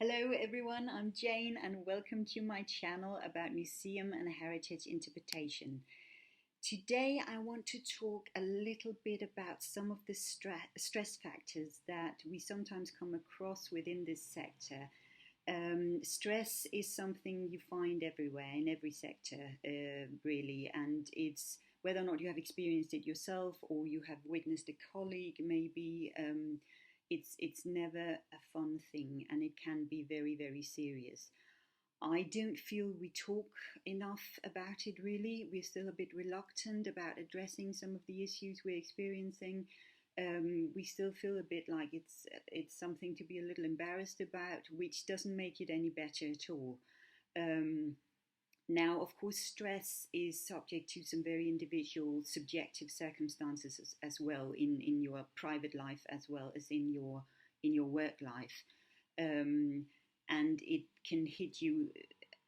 Hello everyone, I'm Jane and welcome to my channel about museum and heritage interpretation. Today I want to talk a little bit about some of the stress factors that we sometimes come across within this sector. Stress is something you find everywhere, in every sector, really, and it's whether or not you have experienced it yourself or you have witnessed a colleague maybe. It's never a fun thing and it can be very, very serious. I don't feel we talk enough about it really. We're still a bit reluctant about addressing some of the issues we're experiencing. We still feel a bit like it's something to be a little embarrassed about, which doesn't make it any better at all. Now, of course, stress is subject to some very individual, subjective circumstances as well in your private life as well as in your work life, and it can hit you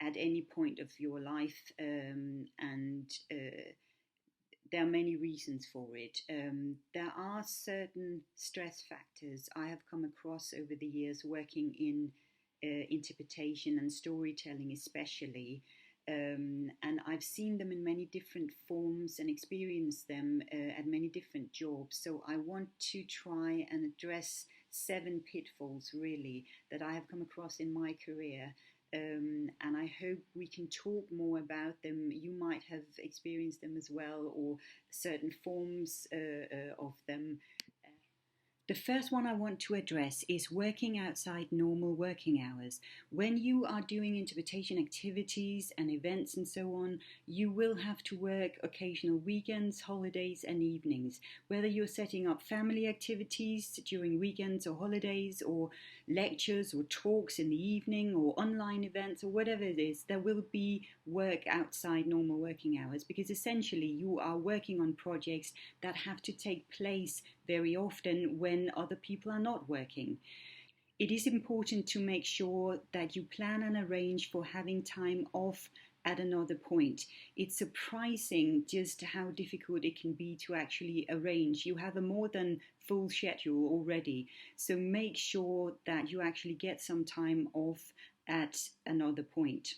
at any point of your life, and there are many reasons for it. There are certain stress factors I have come across over the years working in interpretation and storytelling especially. And I've seen them in many different forms and experienced them at many different jobs. So I want to try and address 7 pitfalls really that I have come across in my career. And I hope we can talk more about them. You might have experienced them as well, or certain forms of them. The first one I want to address is working outside normal working hours. When you are doing interpretation activities and events and so on, you will have to work occasional weekends, holidays and evenings. Whether you're setting up family activities during weekends or holidays, or lectures or talks in the evening, or online events, or whatever it is, there will be work outside normal working hours, because essentially you are working on projects that have to take place very often when other people are not working. It is important to make sure that you plan and arrange for having time off at another point. It's surprising just how difficult it can be to actually arrange. You have a more than full schedule already, so make sure that you actually get some time off at another point.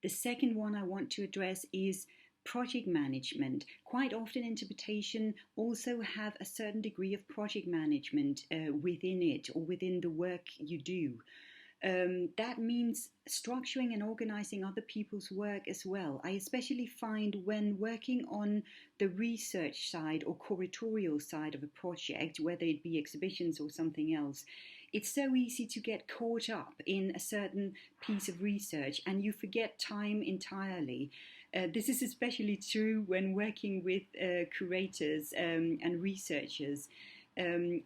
The second one I want to address is project management. Quite often interpretation also have a certain degree of project management within it, or within the work you do. That means structuring and organizing other people's work as well. I especially find when working on the research side or curatorial side of a project, whether it be exhibitions or something else, it's so easy to get caught up in a certain piece of research and you forget time entirely. This is especially true when working with curators and researchers.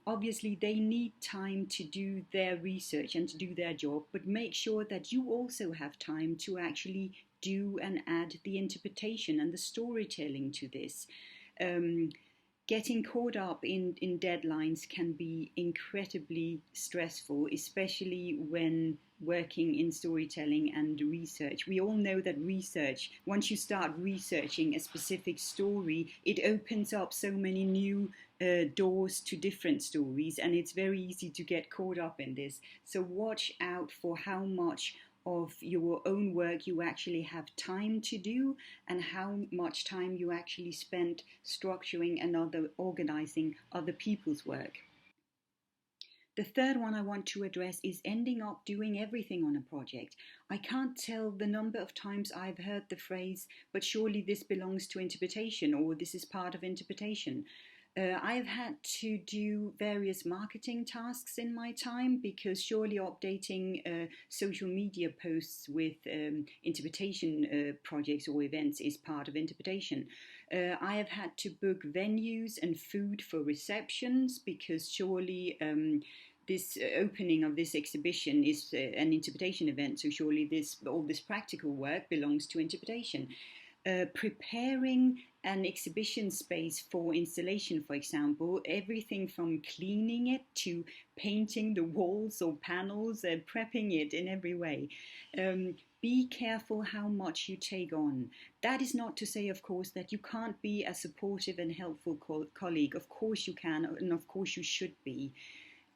Obviously, they need time to do their research and to do their job, but make sure that you also have time to actually do and add the interpretation and the storytelling to this. Getting caught up in deadlines can be incredibly stressful, especially when working in storytelling and research. We all know that research, once you start researching a specific story, it opens up so many new doors to different stories, and it's very easy to get caught up in this. So watch out for how much of your own work you actually have time to do, and how much time you actually spend structuring and organizing other people's work. The third one I want to address is ending up doing everything on a project. I can't tell the number of times I've heard the phrase, but surely this belongs to interpretation, or this is part of interpretation. I have had to do various marketing tasks in my time, because surely updating social media posts with interpretation projects or events is part of interpretation. I have had to book venues and food for receptions, because surely this opening of this exhibition is an interpretation event, so surely all this practical work belongs to interpretation. Preparing an exhibition space for installation, for example, everything from cleaning it to painting the walls or panels, prepping it in every way. Be careful how much you take on. That is not to say, of course, that you can't be a supportive and helpful colleague. Of course you can, and of course you should be.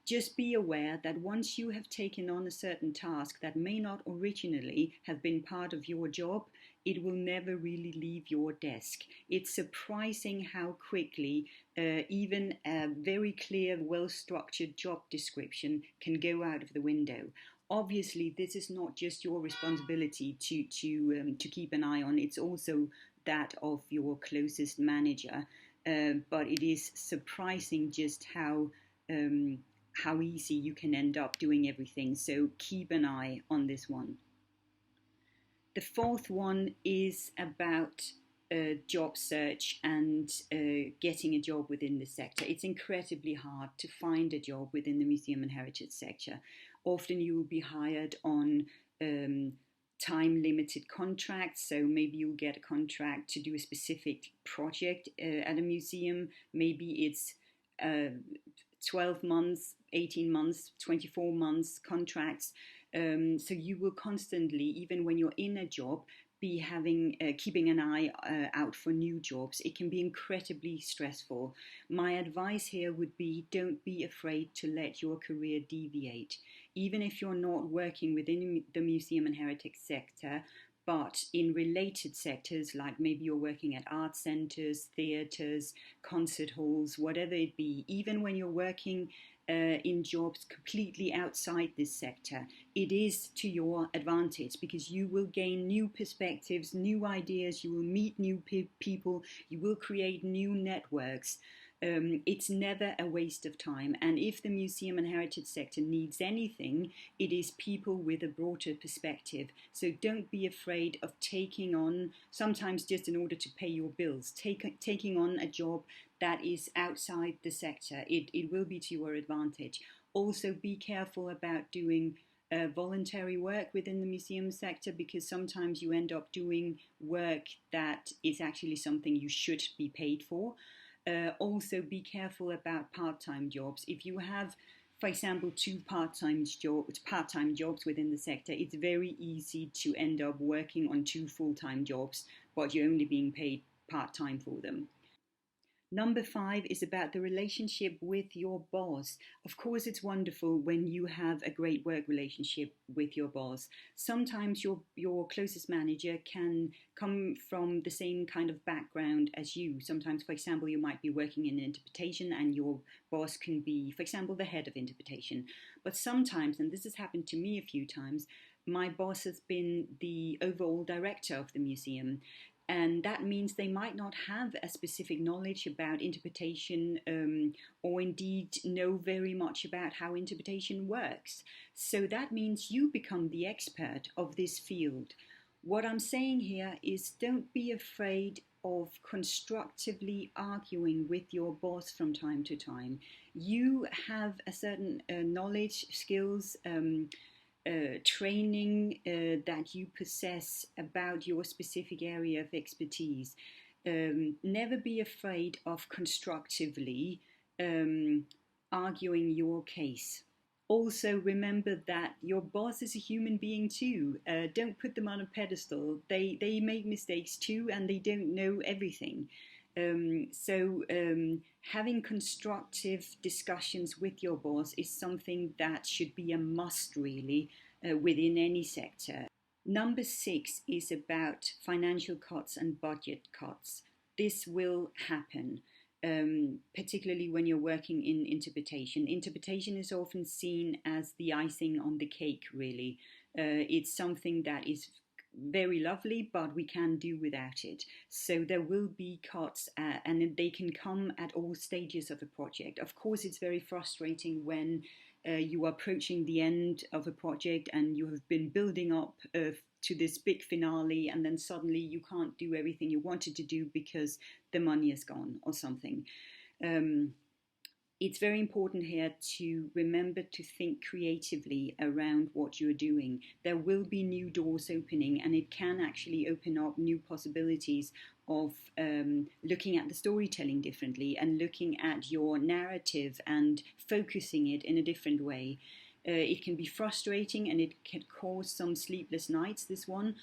Just be aware that once you have taken on a certain task that may not originally have been part of your job, it will never really leave your desk. It's surprising how quickly even a very clear, well-structured job description can go out of the window. Obviously, this is not just your responsibility to keep an eye on. It's also that of your closest manager. But it is surprising just how easy you can end up doing everything. So keep an eye on this one. The fourth one is about job search and getting a job within the sector. It's incredibly hard to find a job within the museum and heritage sector. Often you will be hired on time-limited contracts, so maybe you'll get a contract to do a specific project at a museum. Maybe it's 12 months, 18 months, 24 months contracts. So you will constantly, even when you're in a job, be keeping an eye out for new jobs. It can be incredibly stressful. My advice here would be, don't be afraid to let your career deviate. Even if you're not working within the museum and heritage sector, but in related sectors, like maybe you're working at art centres, theatres, concert halls, whatever it be, even when you're working in jobs completely outside this sector, it is to your advantage, because you will gain new perspectives, new ideas, you will meet new people, you will create new networks. It's never a waste of time. And if the museum and heritage sector needs anything, it is people with a broader perspective. So don't be afraid of taking on, sometimes just in order to pay your bills, taking on a job that is outside the sector. It will be to your advantage. Also, be careful about doing voluntary work within the museum sector, because sometimes you end up doing work that is actually something you should be paid for. Also, be careful about part-time jobs. If you have, for example, two part-time jobs within the sector, it's very easy to end up working on two full-time jobs, but you're only being paid part-time for them. Number 5 is about the relationship with your boss. Of course, it's wonderful when you have a great work relationship with your boss. Sometimes your closest manager can come from the same kind of background as you. Sometimes, for example, you might be working in interpretation and your boss can be, for example, the head of interpretation. But sometimes, and this has happened to me a few times, my boss has been the overall director of the museum. And that means they might not have a specific knowledge about interpretation or indeed know very much about how interpretation works. So that means you become the expert of this field. What I'm saying here is, don't be afraid of constructively arguing with your boss from time to time. You have a certain knowledge, skills, training that you possess about your specific area of expertise. Never be afraid of constructively arguing your case. Also, remember that your boss is a human being too. Don't put them on a pedestal. They make mistakes too, and they don't know everything. So having constructive discussions with your boss is something that should be a must, really, within any sector. Number 6 is about financial cuts and budget cuts. This will happen, particularly when you're working in interpretation. Interpretation is often seen as the icing on the cake, really. It's something that is very lovely, but we can do without it. So there will be cuts and they can come at all stages of a project. Of course, it's very frustrating when you are approaching the end of a project and you have been building up to this big finale, and then suddenly you can't do everything you wanted to do because the money is gone or something. It's very important here to remember to think creatively around what you're doing. There will be new doors opening, and it can actually open up new possibilities of looking at the storytelling differently and looking at your narrative and focusing it in a different way. It can be frustrating and it can cause some sleepless nights, this one.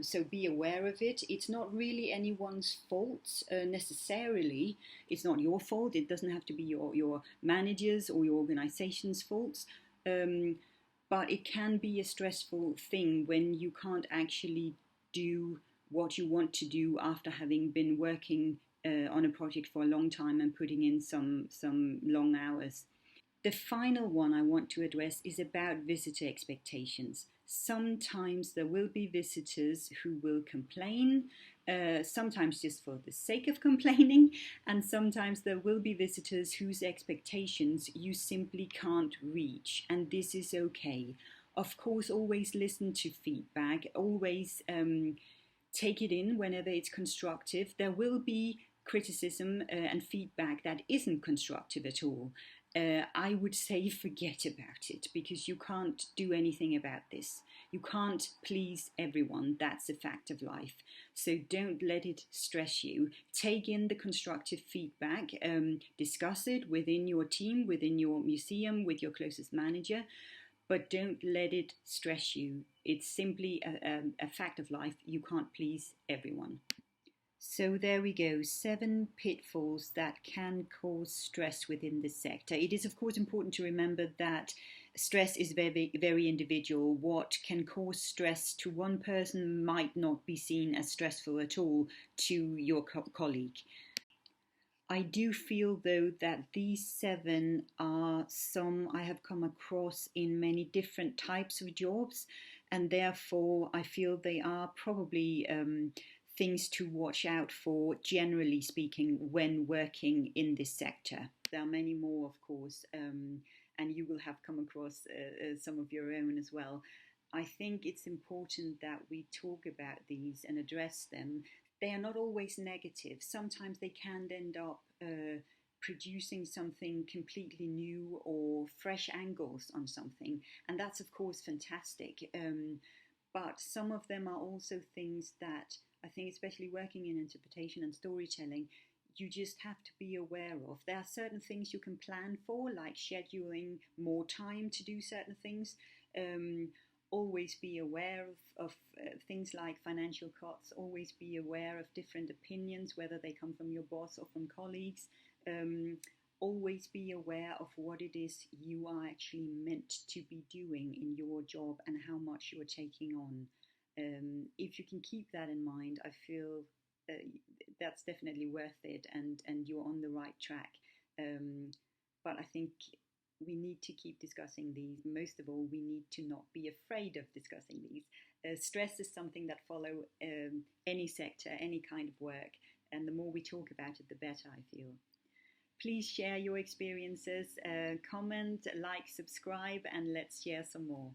So be aware of it. It's not really anyone's fault necessarily. It's not your fault. It doesn't have to be your manager's or your organization's fault. But it can be a stressful thing when you can't actually do what you want to do after having been working on a project for a long time and putting in some long hours. The final one I want to address is about visitor expectations. Sometimes there will be visitors who will complain, sometimes just for the sake of complaining, and sometimes there will be visitors whose expectations you simply can't reach, and this is okay. Of course, always listen to feedback, always take it in whenever it's constructive. There will be criticism and feedback that isn't constructive at all. I would say forget about it, because you can't do anything about this. You can't please everyone. That's a fact of life. So don't let it stress you. Take in the constructive feedback, discuss it within your team, within your museum, with your closest manager, but don't let it stress you. It's simply a fact of life. You can't please everyone. So there we go, 7 pitfalls that can cause stress within the sector. It is of course important to remember that stress is very, very individual. What can cause stress to one person might not be seen as stressful at all to your colleague. I do feel though that these 7 are some I have come across in many different types of jobs, and therefore I feel they are probably things to watch out for, generally speaking, when working in this sector. There are many more, of course, and you will have come across some of your own as well. I think it's important that we talk about these and address them. They are not always negative. Sometimes they can end up producing something completely new or fresh angles on something, and that's of course fantastic. But some of them are also things that I think, especially working in interpretation and storytelling, you just have to be aware of. There are certain things you can plan for, like scheduling more time to do certain things. Always be aware of things like financial costs. Always be aware of different opinions, whether they come from your boss or from colleagues. Always be aware of what it is you are actually meant to be doing in your job and how much you are taking on. If you can keep that in mind, I feel that's definitely worth it, and you're on the right track. But I think we need to keep discussing these. Most of all, we need to not be afraid of discussing these. Stress is something that follows any sector, any kind of work, and the more we talk about it, the better, I feel. Please share your experiences, comment, like, subscribe, and let's share some more.